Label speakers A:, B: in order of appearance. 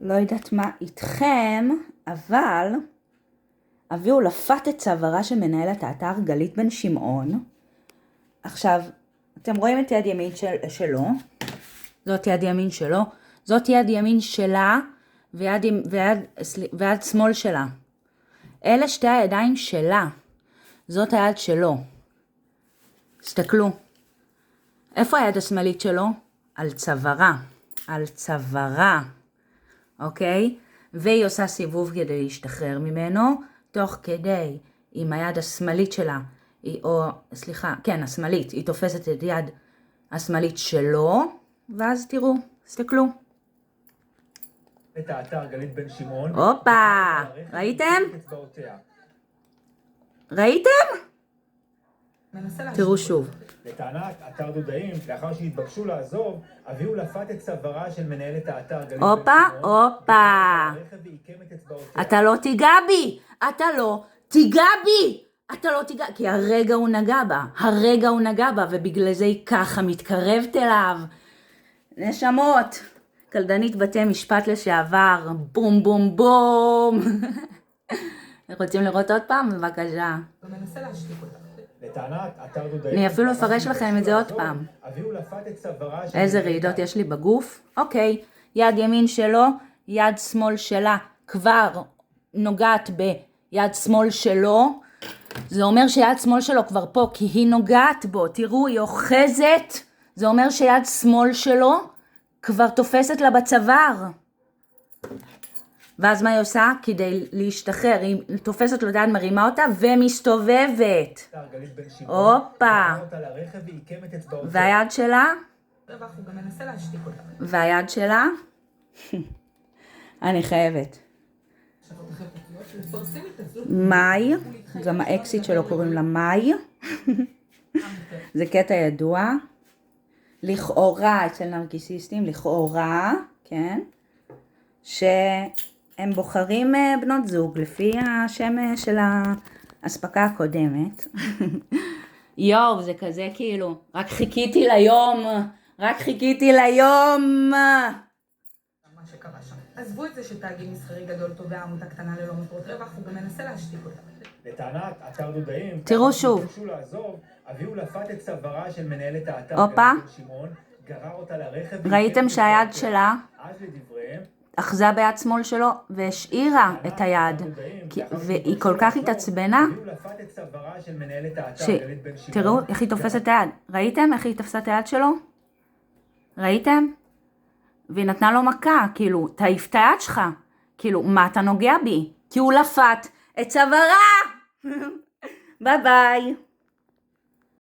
A: לא יודעת מה איתכם, אבל אביהו לפת את צווארה של מנהלת האתר גלית בן שמעון. עכשיו, אתם רואים את יד ימין שלו, זאת יד ימין שלו, זאת יד ימין שלה ויד שמאל שלה. אלה שתי הידיים שלה, זאת היד שלו. תסתכלו, איפה היד השמאלית שלו? על צווארה, על צווארה, אוקיי? והיא עושה סיבוב כדי להשתחרר ממנו, תוך כדי עם היד השמאלית שלה, השמאלית, היא תופסת את יד השמאלית שלו, ואז תראו, תסתכלו.
B: את האתר גלית בן שמעון.
A: הופה, ראיתם? ראיתם? תראו שוב.
B: לטענת אתר דודאים, לאחר שהתבקשו לעזוב, אביהו לפת את צווארה של מנהלת האתר גלית בן שמעון.
A: הופה. אתה לא תיגע בי, אתה לא תיגע בי, כי הרגע הוא נגע בה, ובגלל זה היא ככה מתקרבת אליו. נשמות, קלדנית בתי משפט לשעבר, בום בום בום. רוצים לראות עוד פעם? בבקשה.
C: ומנסה להשתיק אותה.
B: לטענת אתר דודאים,
A: אני אפילו אפרש לכם את זה עוד פעם.
B: אביהו לפת את צווארה של
A: איזה רעידות יש לי בגוף? אוקיי, יד ימין שלו, יד שמאל שלה כבר נוגעת ביד שמאל שלו. זה אומר שיד שמאל שלו כבר פה, כי היא נוגעת בו. תראו, היא אוחזת. זה אומר שיד שמאל שלו כבר תופסת לה בצוואר. ואז מה היא עושה? כדי להשתחרר, היא תופסת לו יד, מרימה אותה ומסתובבת. הופה. והיד שלה?
C: הוא גם מנסה להשתיק אותה.
A: והיד שלה? אני חייבת. מאי, גם האקסיט שלו קוראים לה מאי. זה קטע ידוע. לכאורה, אצל נרקיסיסטים, לכאורה, כן? שהם בוחרים בנות זוג לפי השם של ההספקה הקודמת. יואו, זה כזה כאילו, רק חיכיתי ליום.
C: מה שקרה שם. עזבו את זה שתאגיד מסחרי גדול תובע עמותה קטנה ללא מטרות רווח, הוא גם מנסה להשתיק אותה.
B: לטענת אתר דודאים,
A: תראו שוב.
B: ביקשו לעזוב, אביהו לפת את צווארה של מנהלת האתר
A: הופה.
B: גלית בן שמעון, גרר אותה לרכב.
A: ראיתם שהיד שלה
B: אז לדבריהם,
A: אחזה ביד שמאל שלו והשאירה את היד, והיא כל כך התעצבנה,
B: אביהו לפת את צווארה של מנהלת האתר גלית בן שמעון.
A: תראו איך היא תופסת את היד. ראיתם איך היא תפסה את היד שלו? ראיתם? והיא נתנה לו מכה, כאילו, תעיף את היד שלך. כאילו, מה אתה נוגע בי? כי הוא לפת את צווארה. ביי ביי.